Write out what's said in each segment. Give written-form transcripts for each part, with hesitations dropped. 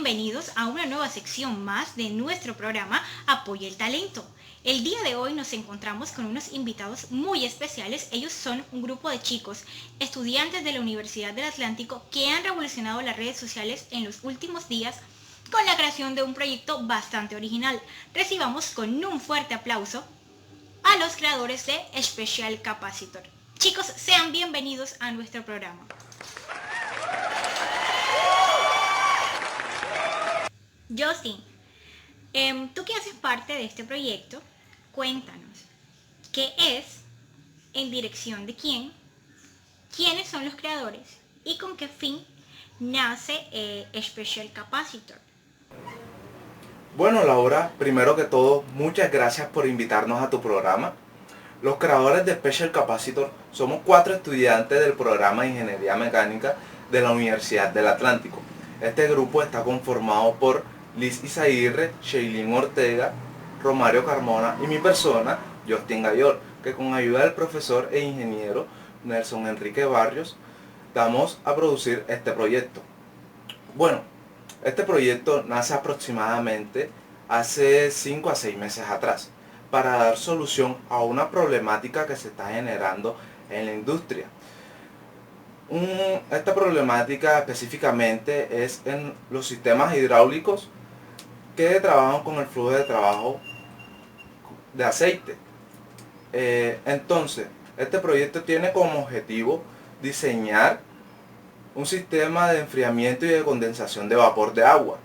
bienvenidos a una nueva sección más de nuestro programa Apoya el Talento. El día de hoy nos encontramos con unos invitados muy especiales. Ellos son un grupo de chicos, estudiantes de la Universidad del Atlántico, que han revolucionado las redes sociales en los últimos días con la creación de un proyecto bastante original. Recibamos con un fuerte aplauso a los creadores de Special Capacitor. Chicos, sean bienvenidos a nuestro programa. Justin, tú que haces parte de este proyecto, cuéntanos, ¿qué es? ¿En dirección de quién? ¿Quiénes son los creadores? ¿Y con qué fin nace Special Capacitor? Bueno, Laura, primero que todo, muchas gracias por invitarnos a tu programa. Los creadores de Special Capacitor somos 4 estudiantes del programa de Ingeniería Mecánica de la Universidad del Atlántico. Este grupo está conformado por Liz Izaguirre, Shailin Ortega, Romario Carmona y mi persona, Justin Gayor, que con ayuda del profesor e ingeniero Nelson Enrique Barrios, damos a producir este proyecto. Bueno, este proyecto nace aproximadamente hace 5 a 6 meses atrás para dar solución a una problemática que se está generando en la industria. Esta problemática específicamente es en los sistemas hidráulicos que trabajan con el flujo de trabajo de aceite. Entonces, este proyecto tiene como objetivo diseñar un sistema de enfriamiento y de condensación de vapor de agua,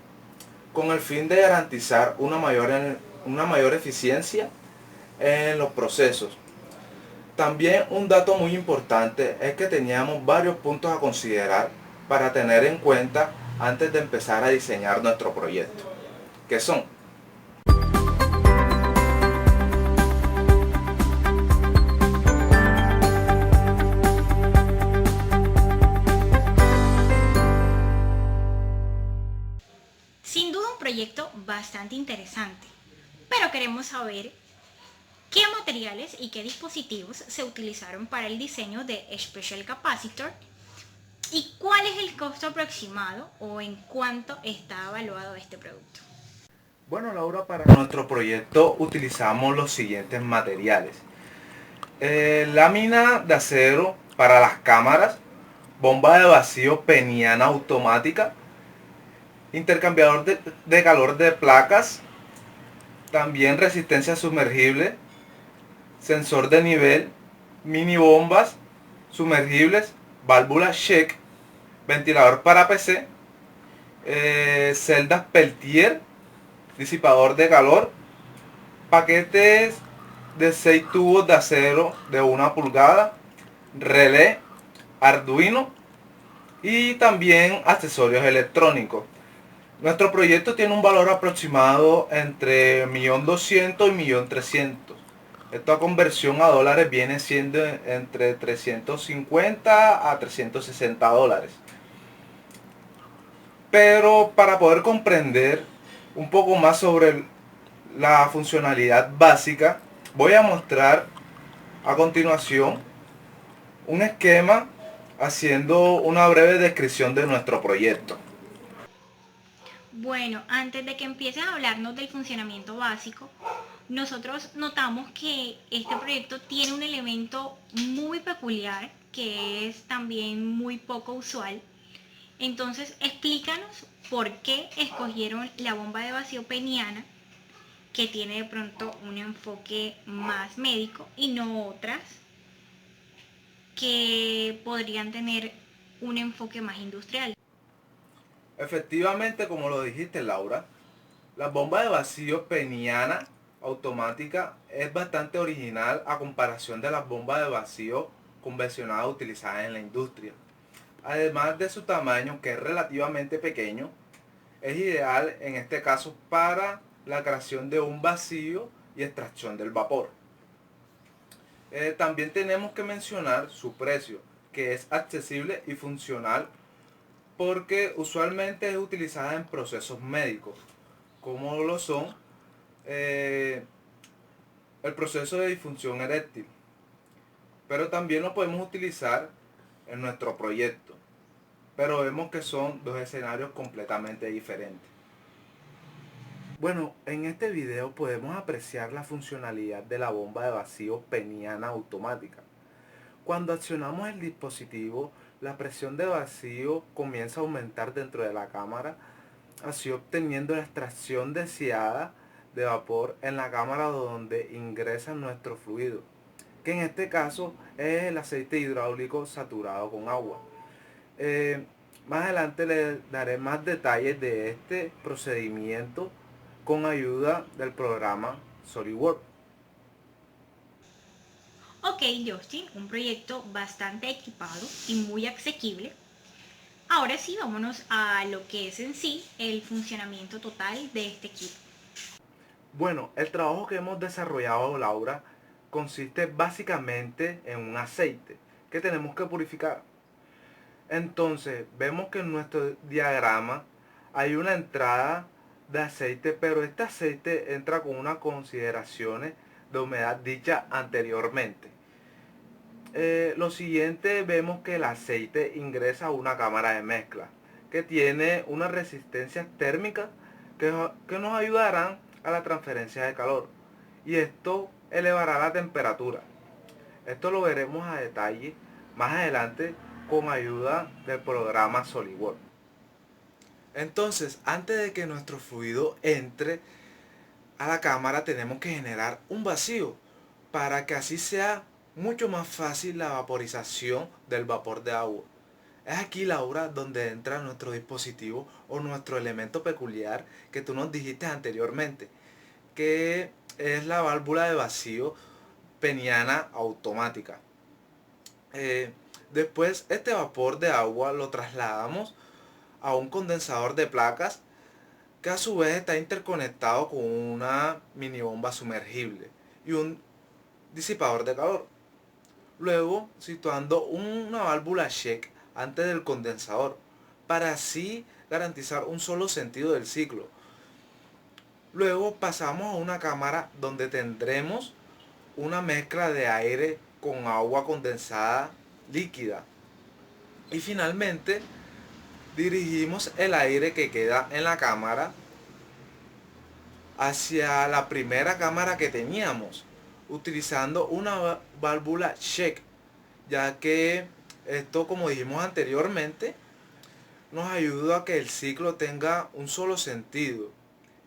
con el fin de garantizar una mayor eficiencia en los procesos. También un dato muy importante es que teníamos varios puntos a considerar para tener en cuenta antes de empezar a diseñar nuestro proyecto, que son: Sin duda un proyecto bastante interesante, pero queremos saber qué materiales y qué dispositivos se utilizaron para el diseño de Special Capacitor y cuál es el costo aproximado o en cuánto está evaluado este producto. Bueno, Laura, para nuestro proyecto utilizamos los siguientes materiales: lámina de acero para las cámaras, bomba de vacío peniana automática, intercambiador de calor de placas, también resistencia sumergible, sensor de nivel, mini bombas sumergibles, válvula check, ventilador para PC, celdas Peltier, disipador de calor, paquetes de 6 tubos de acero de 1 pulgada, relé, Arduino y también accesorios electrónicos. Nuestro proyecto tiene un valor aproximado entre 1.200.000 y 1.300.000. Esta conversión a dólares viene siendo entre 350 a 360 dólares. Pero para poder comprender un poco más sobre la funcionalidad básica, voy a mostrar a continuación un esquema haciendo una breve descripción de nuestro proyecto. Bueno, antes de que empieces a hablarnos del funcionamiento básico, nosotros notamos que este proyecto tiene un elemento muy peculiar que es también muy poco usual. Entonces, explícanos por qué escogieron la bomba de vacío peniana, que tiene de pronto un enfoque más médico, y no otras que podrían tener un enfoque más industrial. Efectivamente, como lo dijiste, Laura, la bomba de vacío peniana automática es bastante original a comparación de las bombas de vacío convencionales utilizadas en la industria. Además de su tamaño, que es relativamente pequeño, es ideal en este caso para la creación de un vacío y extracción del vapor. También tenemos que mencionar su precio, que es accesible y funcional porque usualmente es utilizada en procesos médicos, como lo son el proceso de disfunción eréctil. Pero también lo podemos utilizar en nuestro proyecto. Pero vemos que son dos escenarios completamente diferentes. Bueno, en este video podemos apreciar la funcionalidad de la bomba de vacío peniana automática. Cuando accionamos el dispositivo, la presión de vacío comienza a aumentar dentro de la cámara, así obteniendo la extracción deseada de vapor en la cámara donde ingresa nuestro fluido, que en este caso es el aceite hidráulico saturado con agua. Más adelante les daré más detalles de este procedimiento con ayuda del programa SolidWorks. Ok, Justin, un proyecto bastante equipado y muy asequible. Ahora sí, vámonos a lo que es en sí el funcionamiento total de este equipo. Bueno, el trabajo que hemos desarrollado, Laura, consiste básicamente en un aceite que tenemos que purificar. Entonces, vemos que en nuestro diagrama hay una entrada de aceite, pero este aceite entra con unas consideraciones de humedad dicha anteriormente. Lo siguiente, vemos que el aceite ingresa a una cámara de mezcla que tiene unas resistencias térmicas que nos ayudarán a la transferencia de calor, y esto elevará la temperatura. Esto lo veremos a detalle más adelante con ayuda del programa SolidWorks. Entonces, antes de que nuestro fluido entre a la cámara, tenemos que generar un vacío para que así sea mucho más fácil la vaporización del vapor de agua. Es aquí, Laura, donde entra nuestro dispositivo o nuestro elemento peculiar que tú nos dijiste anteriormente, que es la válvula de vacío peniana automática. Después este vapor de agua lo trasladamos a un condensador de placas que a su vez está interconectado con una mini bomba sumergible y un disipador de calor. Luego situando una válvula check antes del condensador para así garantizar un solo sentido del ciclo. Luego pasamos a una cámara donde tendremos una mezcla de aire con agua condensada líquida. Y finalmente dirigimos el aire que queda en la cámara hacia la primera cámara que teníamos, utilizando una válvula check, ya que esto, como dijimos anteriormente, nos ayuda a que el ciclo tenga un solo sentido,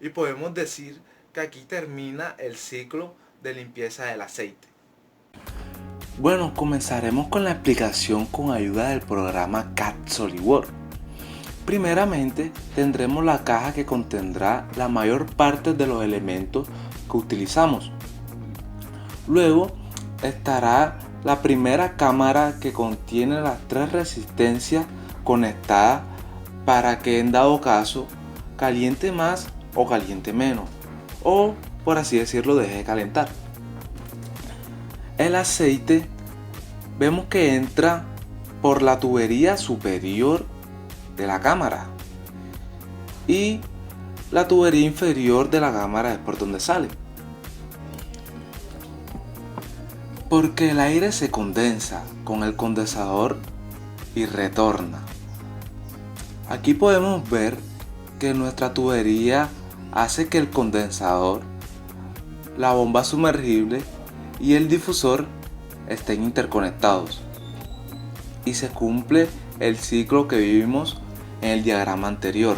y podemos decir que aquí termina el ciclo de limpieza del aceite. Bueno, comenzaremos con la explicación con ayuda del programa CAD SolidWorks. Primeramente, tendremos la caja que contendrá la mayor parte de los elementos que utilizamos. Luego estará la primera cámara que contiene las 3 resistencias conectadas para que en dado caso caliente más o caliente menos, o por así decirlo, deje de calentar. El aceite vemos que entra por la tubería superior de la cámara y la tubería inferior de la cámara es por donde sale, porque el aire se condensa con el condensador y retorna. Aquí podemos ver que nuestra tubería hace que el condensador, la bomba sumergible y el difusor estén interconectados y se cumple el ciclo que vimos en el diagrama anterior.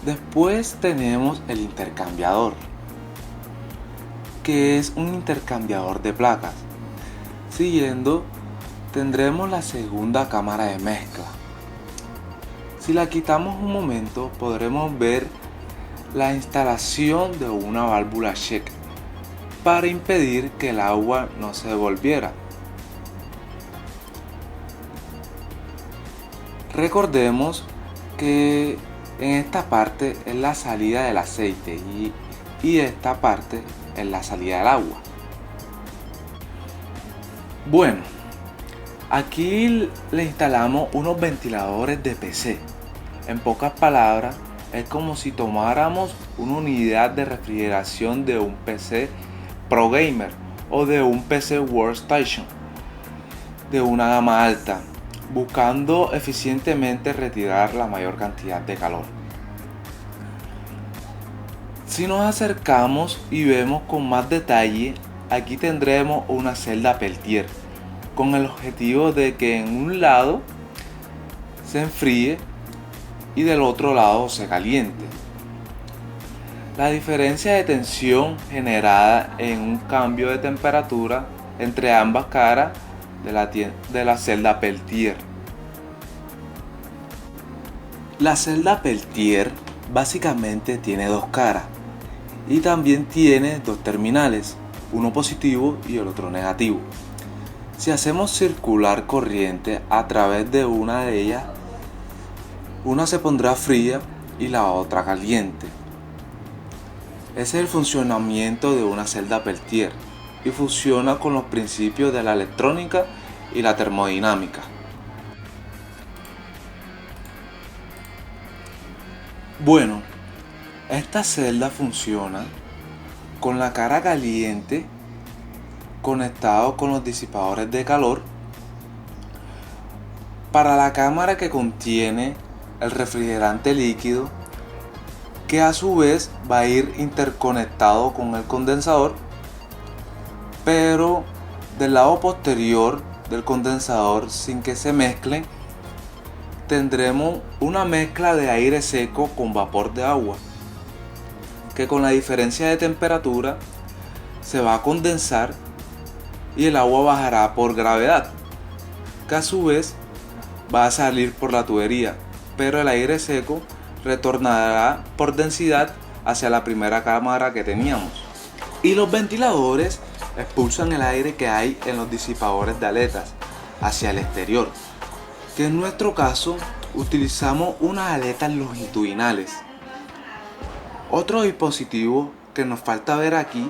Después tenemos el intercambiador, que es un intercambiador de placas. Siguiendo tendremos la segunda cámara de mezcla. Si la quitamos un momento, podremos ver la instalación de una válvula check para impedir que el agua no se devolviera. Recordemos que en esta parte es la salida del aceite y esta parte es la salida del agua. Bueno, aquí le instalamos unos ventiladores de PC. En pocas palabras, es como si tomáramos una unidad de refrigeración de un PC Pro Gamer o de un PC Workstation. de una gama alta, buscando eficientemente retirar la mayor cantidad de calor. Si nos acercamos y vemos con más detalle, aquí tendremos una celda Peltier, con el objetivo de que en un lado se enfríe y del otro lado se caliente. La diferencia de tensión generada en un cambio de temperatura entre ambas caras de la celda Peltier. La celda Peltier básicamente tiene dos caras y también tiene dos terminales, uno positivo y el otro negativo. Si hacemos circular corriente a través de una de ellas, una se pondrá fría y la otra caliente. Ese es el funcionamiento de una celda Peltier y funciona con los principios de la electrónica y la termodinámica. Bueno, esta celda funciona con la cara caliente conectado con los disipadores de calor para la cámara que contiene el refrigerante líquido, que a su vez va a ir interconectado con el condensador, pero del lado posterior del condensador, sin que se mezclen, tendremos una mezcla de aire seco con vapor de agua, que con la diferencia de temperatura se va a condensar y el agua bajará por gravedad, que a su vez va a salir por la tubería, pero el aire seco retornará por densidad hacia la primera cámara que teníamos. Y los ventiladores expulsan el aire que hay en los disipadores de aletas hacia el exterior, que en nuestro caso utilizamos unas aletas longitudinales. Otro dispositivo que nos falta ver aquí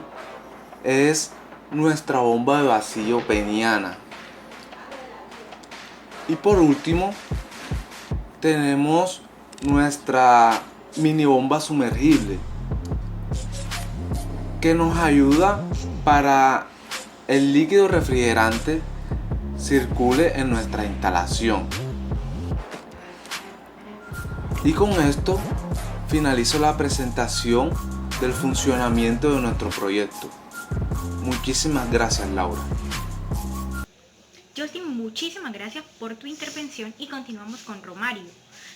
es nuestra bomba de vacío peniana. Y por último tenemos nuestra mini bomba sumergible, que nos ayuda para el líquido refrigerante circule en nuestra instalación. Y con esto finalizo la presentación del funcionamiento de nuestro proyecto. Muchísimas gracias, Laura. Justin, muchísimas gracias por tu intervención y continuamos con Romario,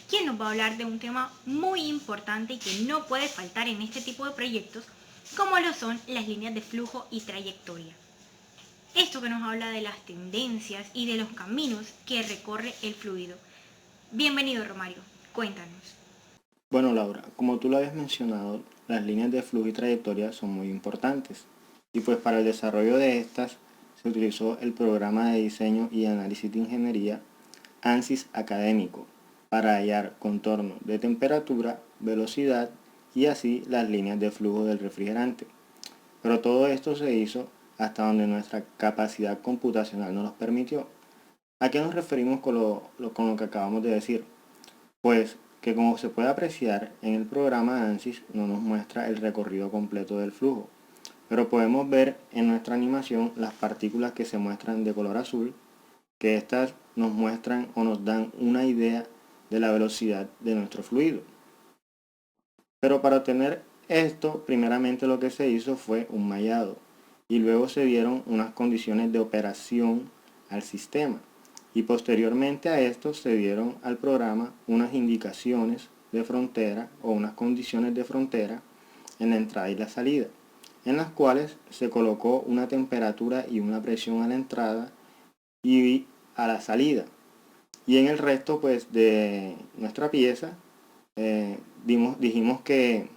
quien nos va a hablar de un tema muy importante y que no puede faltar en este tipo de proyectos, como lo son las líneas de flujo y trayectoria. Esto que nos habla de las tendencias y de los caminos que recorre el fluido. Bienvenido, Romario, cuéntanos. Bueno, Laura, como tú lo habías mencionado, las líneas de flujo y trayectoria son muy importantes. Y pues para el desarrollo de estas se utilizó el programa de diseño y análisis de ingeniería ANSYS académico para hallar contorno de temperatura, velocidad y así las líneas de flujo del refrigerante. Pero todo esto se hizo hasta donde nuestra capacidad computacional nos los permitió. ¿A qué nos referimos con lo que acabamos de decir? Pues que, como se puede apreciar en el programa ANSYS, no nos muestra el recorrido completo del flujo, pero podemos ver en nuestra animación las partículas que se muestran de color azul, que estas nos muestran o nos dan una idea de la velocidad de nuestro fluido. Pero para obtener esto, primeramente lo que se hizo fue un mallado y luego se dieron unas condiciones de operación al sistema. Y posteriormente a esto se dieron al programa unas indicaciones de frontera o unas condiciones de frontera en la entrada y la salida, en las cuales se colocó una temperatura y una presión a la entrada y a la salida. Y en el resto pues de nuestra pieza dijimos que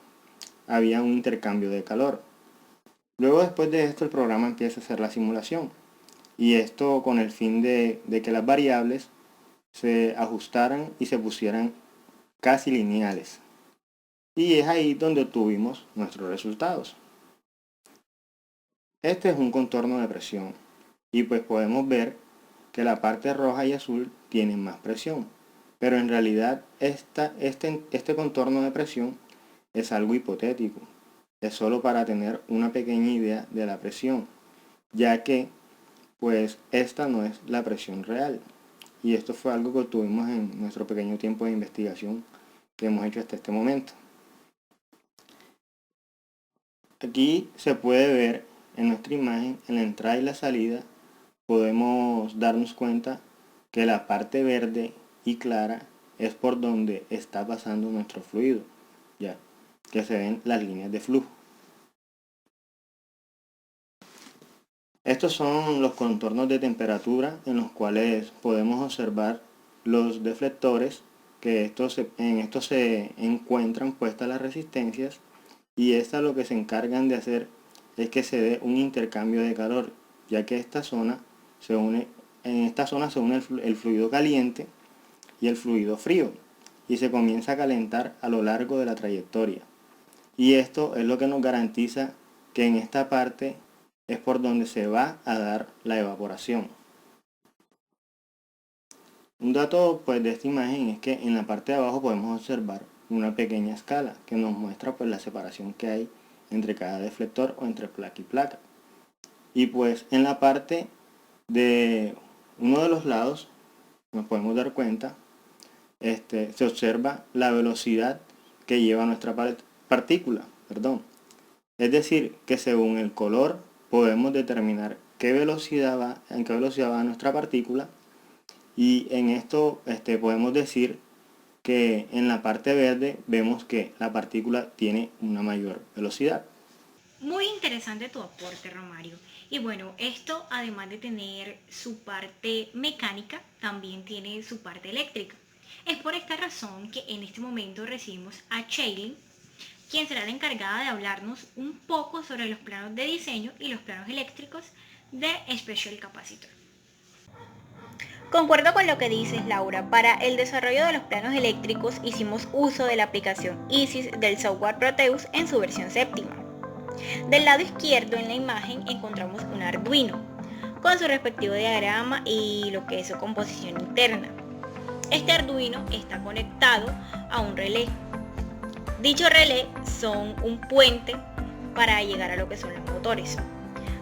había un intercambio de calor. Luego, después de esto, el programa empieza a hacer la simulación. Y esto con el fin de que las variables se ajustaran y se pusieran casi lineales. Y es ahí donde obtuvimos nuestros resultados. Este es un contorno de presión. Y pues podemos ver que la parte roja y azul tienen más presión. Pero en realidad este contorno de presión es algo hipotético. Es solo para tener una pequeña idea de la presión, ya que pues esta no es la presión real. Y esto fue algo que obtuvimos en nuestro pequeño tiempo de investigación que hemos hecho hasta este momento. Aquí se puede ver en nuestra imagen, en la entrada y la salida, podemos darnos cuenta que la parte verde y clara es por donde está pasando nuestro fluido, ya que se ven las líneas de flujo. Estos son los contornos de temperatura en los cuales podemos observar los deflectores, que en estos se encuentran puestas las resistencias, y estas lo que se encargan de hacer es que se dé un intercambio de calor, ya que en esta zona se une el fluido caliente y el fluido frío, y se comienza a calentar a lo largo de la trayectoria. Y esto es lo que nos garantiza que en esta parte es por donde se va a dar la evaporación. Un dato pues de esta imagen es que en la parte de abajo podemos observar una pequeña escala que nos muestra pues la separación que hay entre cada deflector o entre placa y placa. Y pues en la parte de uno de los lados nos podemos dar cuenta, se observa la velocidad que lleva nuestra partícula, Es decir, que según el color podemos determinar en qué velocidad va nuestra partícula, y en esto podemos decir que en la parte verde vemos que la partícula tiene una mayor velocidad. Muy interesante tu aporte, Romario. Y bueno, esto además de tener su parte mecánica, también tiene su parte eléctrica. Es por esta razón que en este momento recibimos a Shailene, quien será la encargada de hablarnos un poco sobre los planos de diseño y los planos eléctricos de Special Capacitor. Concuerdo con lo que dices, Laura. Para el desarrollo de los planos eléctricos hicimos uso de la aplicación ISIS del software Proteus en su versión 7ª. Del lado izquierdo en la imagen encontramos un Arduino, con su respectivo diagrama y lo que es su composición interna. Este Arduino está conectado a un relé. Dicho relé son un puente para llegar a lo que son los motores.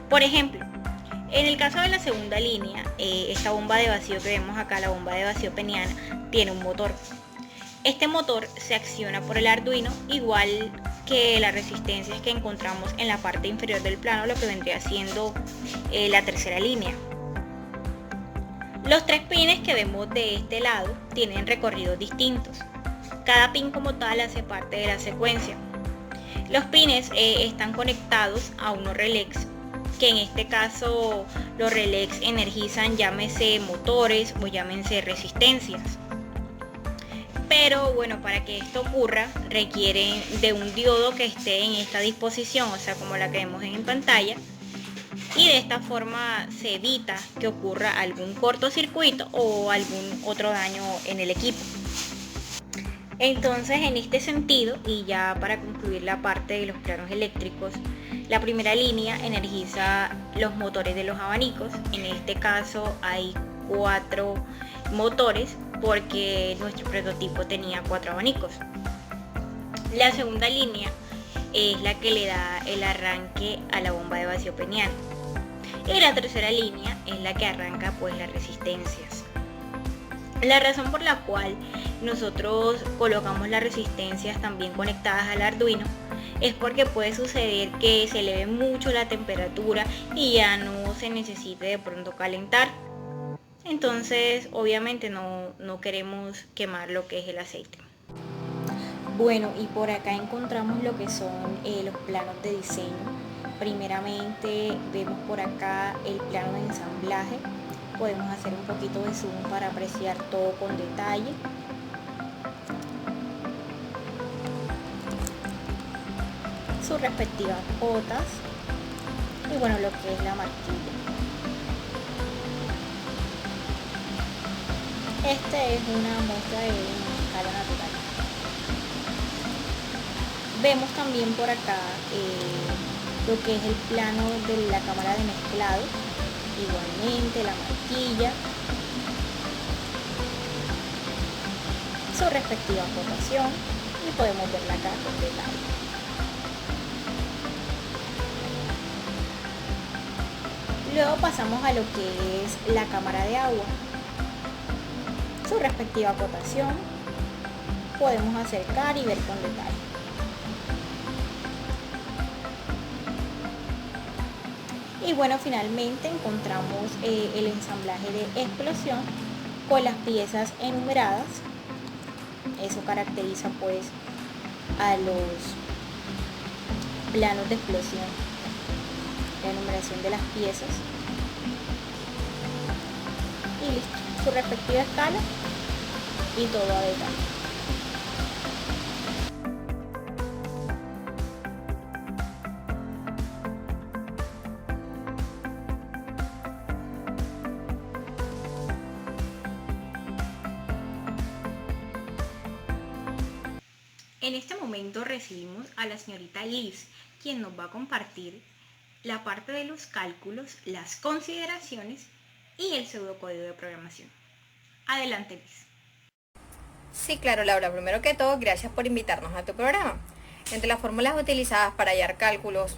Por ejemplo, en el caso de la segunda línea, esta bomba de vacío que vemos acá, la bomba de vacío peniana, tiene un motor. Este motor se acciona por el Arduino, igual que las resistencias que encontramos en la parte inferior del plano, lo que vendría siendo la tercera línea. Los 3 pines que vemos de este lado tienen recorridos distintos. Cada pin como tal hace parte de la secuencia. Los pines están conectados a unos relés, que en este caso los relés energizan, llámese motores o llámense resistencias. Pero bueno, para que esto ocurra requieren de un diodo que esté en esta disposición, o sea, como la que vemos en pantalla, y de esta forma se evita que ocurra algún cortocircuito o algún otro daño en el equipo. Entonces, en este sentido, y ya para concluir la parte de los planos eléctricos, la primera línea energiza los motores de los abanicos. En este caso hay 4 motores porque nuestro prototipo tenía 4 abanicos. La segunda línea es la que le da el arranque a la bomba de vacío peniano. Y la tercera línea es la que arranca pues las resistencias. La razón por la cual nosotros colocamos las resistencias también conectadas al Arduino es porque puede suceder que se eleve mucho la temperatura y ya no se necesite de pronto calentar. Entonces obviamente no queremos quemar lo que es el aceite. Bueno, y por acá encontramos lo que son los planos de diseño. Primeramente vemos por acá el plano de ensamblaje. Podemos hacer un poquito de zoom para apreciar todo con detalle. Sus respectivas botas y bueno, lo que es la marquilla. Este es una muestra de una escala natural. Vemos también por acá lo que es el plano de la cámara de mezclado. Igualmente la marquilla, su respectiva rotación y podemos verla acá con detalle. Luego pasamos a lo que es la cámara de agua, su respectiva acotación. Podemos acercar y ver con detalle. Y bueno, finalmente encontramos el ensamblaje de explosión con las piezas enumeradas. Eso caracteriza pues a los planos de explosión, la enumeración de las piezas. Y listo, su respectiva escala y todo a detalle. En este momento recibimos a la señorita Liz, quien nos va a compartir la parte de los cálculos, las consideraciones y el pseudocódigo de programación. Adelante, Liz. Sí, claro, Laura. Primero que todo, gracias por invitarnos a tu programa. Entre las fórmulas utilizadas para hallar cálculos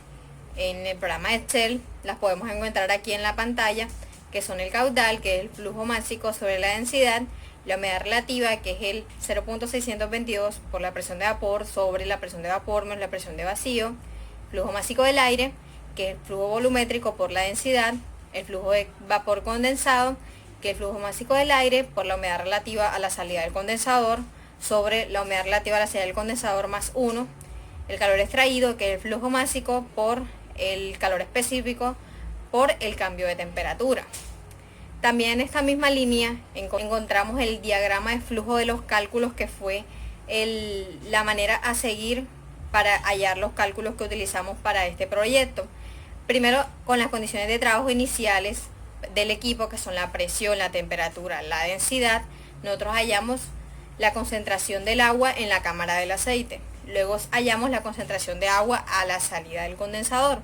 en el programa Excel, las podemos encontrar aquí en la pantalla, que son el caudal, que es el flujo másico sobre la densidad, la humedad relativa, que es el 0.622 por la presión de vapor sobre la presión de vapor menos la presión de vacío, flujo másico del aire, que es el flujo volumétrico por la densidad, el flujo de vapor condensado, que es el flujo másico del aire por la humedad relativa a la salida del condensador sobre la humedad relativa a la salida del condensador más 1, el calor extraído, que es el flujo másico por el calor específico por el cambio de temperatura. También en esta misma línea encontramos el diagrama de flujo de los cálculos, que fue la manera a seguir para hallar los cálculos que utilizamos para este proyecto. Primero, con las condiciones de trabajo iniciales del equipo, que son la presión, la temperatura, la densidad, nosotros hallamos la concentración del agua en la cámara del aceite. Luego hallamos la concentración de agua a la salida del condensador.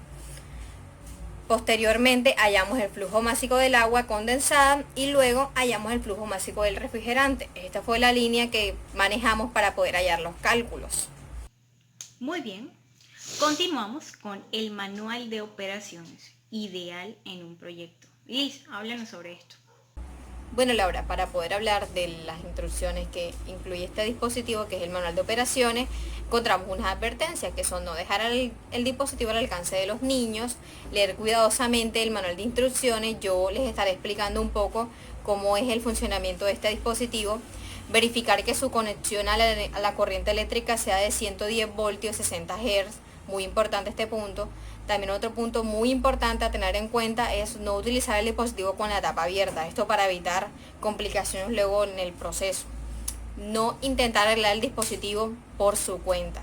Posteriormente hallamos el flujo másico del agua condensada y luego hallamos el flujo másico del refrigerante. Esta fue la línea que manejamos para poder hallar los cálculos. Muy bien. Continuamos con el manual de operaciones, ideal en un proyecto. Liz, háblanos sobre esto. Bueno, Laura, para poder hablar de las instrucciones que incluye este dispositivo, que es el manual de operaciones, encontramos unas advertencias que son no dejar el dispositivo al alcance de los niños, leer cuidadosamente el manual de instrucciones. Yo les estaré explicando un poco cómo es el funcionamiento de este dispositivo, verificar que su conexión a la corriente eléctrica sea de 110 voltios, 60 Hz, muy importante este punto. También otro punto muy importante a tener en cuenta es no utilizar el dispositivo con la tapa abierta, esto para evitar complicaciones luego en el proceso. No intentar arreglar el dispositivo por su cuenta,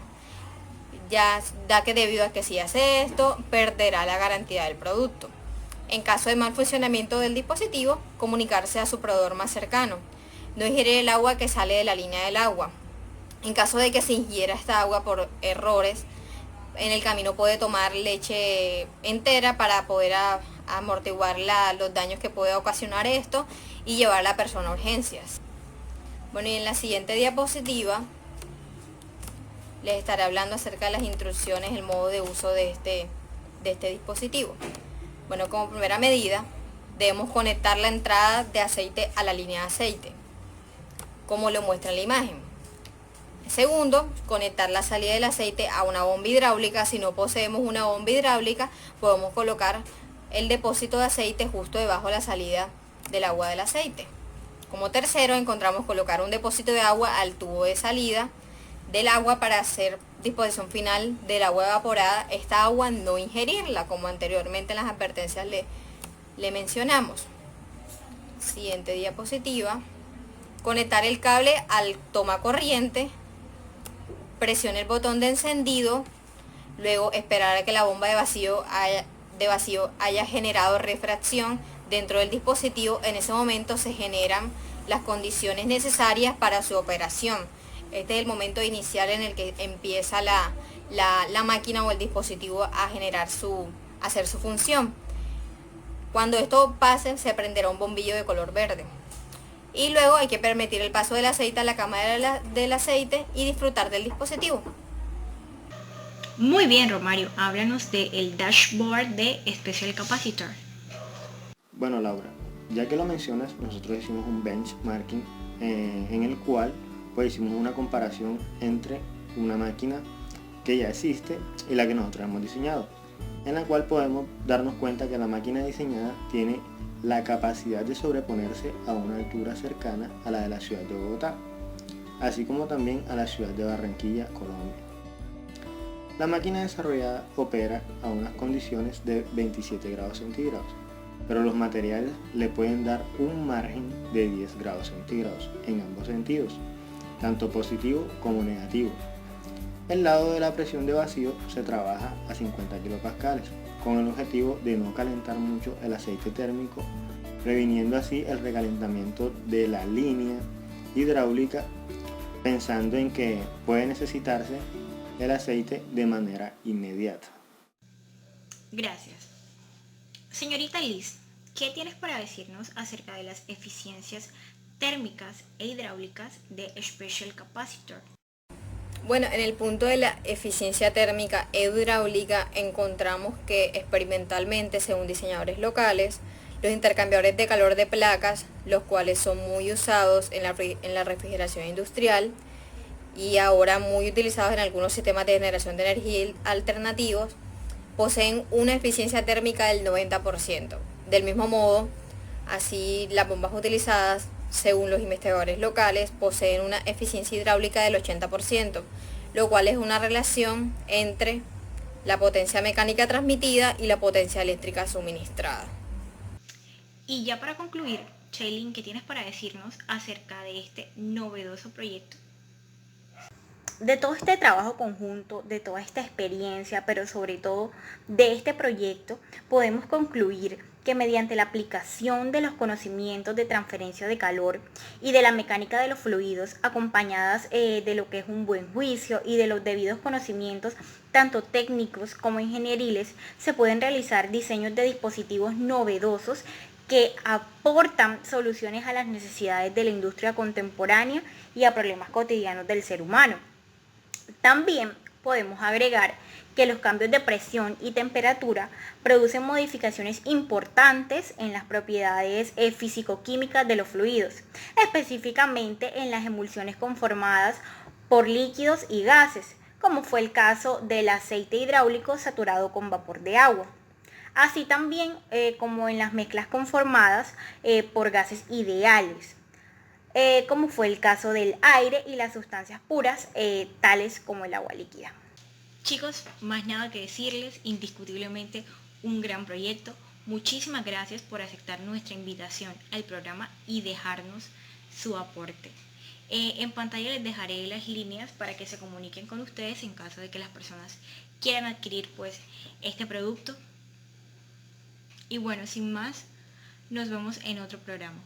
ya que debido a que si hace esto, perderá la garantía del producto. En caso de mal funcionamiento del dispositivo, comunicarse a su proveedor más cercano. No ingerir el agua que sale de la línea del agua. En caso de que se ingiera esta agua por errores, en el camino puede tomar leche entera para poder amortiguar los daños que puede ocasionar esto y llevar a la persona a urgencias. Bueno, y en la siguiente diapositiva les estaré hablando acerca de las instrucciones, el modo de uso de este dispositivo. Bueno, como primera medida, debemos conectar la entrada de aceite a la línea de aceite, como lo muestra en la imagen. Segundo, conectar la salida del aceite a una bomba hidráulica. Si no poseemos una bomba hidráulica, podemos colocar el depósito de aceite justo debajo de la salida del agua del aceite. Como tercero, encontramos colocar un depósito de agua al tubo de salida del agua para hacer disposición final del agua evaporada. Esta agua no ingerirla, como anteriormente en las advertencias le mencionamos. Siguiente diapositiva. Conectar el cable al toma corriente. Presione el botón de encendido, luego esperar a que la bomba de vacío haya generado refracción dentro del dispositivo. En ese momento se generan las condiciones necesarias para su operación. Este es el momento inicial en el que empieza la máquina o el dispositivo a hacer su función. Cuando esto pase, se prenderá un bombillo de color verde. Y luego hay que permitir el paso del aceite a la cámara del aceite y disfrutar del dispositivo. Muy bien, Romario, háblanos del dashboard de Special Capacitor. Bueno, Laura, ya que lo mencionas, nosotros hicimos un benchmarking en el cual pues hicimos una comparación entre una máquina que ya existe y la que nosotros hemos diseñado, en la cual podemos darnos cuenta que la máquina diseñada tiene la capacidad de sobreponerse a una altura cercana a la de la ciudad de Bogotá, así como también a la ciudad de Barranquilla, Colombia. La máquina desarrollada opera a unas condiciones de 27 grados centígrados, pero los materiales le pueden dar un margen de 10 grados centígrados en ambos sentidos, tanto positivo como negativo. El lado de la presión de vacío se trabaja a 50 kilopascales, con el objetivo de no calentar mucho el aceite térmico, previniendo así el recalentamiento de la línea hidráulica, pensando en que puede necesitarse el aceite de manera inmediata. Gracias. Señorita Liz, ¿qué tienes para decirnos acerca de las eficiencias térmicas e hidráulicas de Special Capacitor? Bueno, en el punto de la eficiencia térmica e hidráulica encontramos que experimentalmente, según diseñadores locales, los intercambiadores de calor de placas, los cuales son muy usados en la refrigeración industrial y ahora muy utilizados en algunos sistemas de generación de energía alternativos, poseen una eficiencia térmica del 90%. Del mismo modo, así las bombas utilizadas, según los investigadores locales, poseen una eficiencia hidráulica del 80%, lo cual es una relación entre la potencia mecánica transmitida y la potencia eléctrica suministrada. Y ya para concluir, Shailene, ¿qué tienes para decirnos acerca de este novedoso proyecto? De todo este trabajo conjunto, de toda esta experiencia, pero sobre todo de este proyecto, podemos concluir que mediante la aplicación de los conocimientos de transferencia de calor y de la mecánica de los fluidos, acompañadas de lo que es un buen juicio y de los debidos conocimientos, tanto técnicos como ingenieriles, se pueden realizar diseños de dispositivos novedosos que aportan soluciones a las necesidades de la industria contemporánea y a problemas cotidianos del ser humano. También podemos agregar que los cambios de presión y temperatura producen modificaciones importantes en las propiedades físico-químicas de los fluidos, específicamente en las emulsiones conformadas por líquidos y gases, como fue el caso del aceite hidráulico saturado con vapor de agua. Así también como en las mezclas conformadas por gases ideales, como fue el caso del aire y las sustancias puras, tales como el agua líquida. Chicos, más nada que decirles, indiscutiblemente un gran proyecto. Muchísimas gracias por aceptar nuestra invitación al programa y dejarnos su aporte. En pantalla les dejaré las líneas para que se comuniquen con ustedes en caso de que las personas quieran adquirir pues este producto. Y bueno, sin más, nos vemos en otro programa.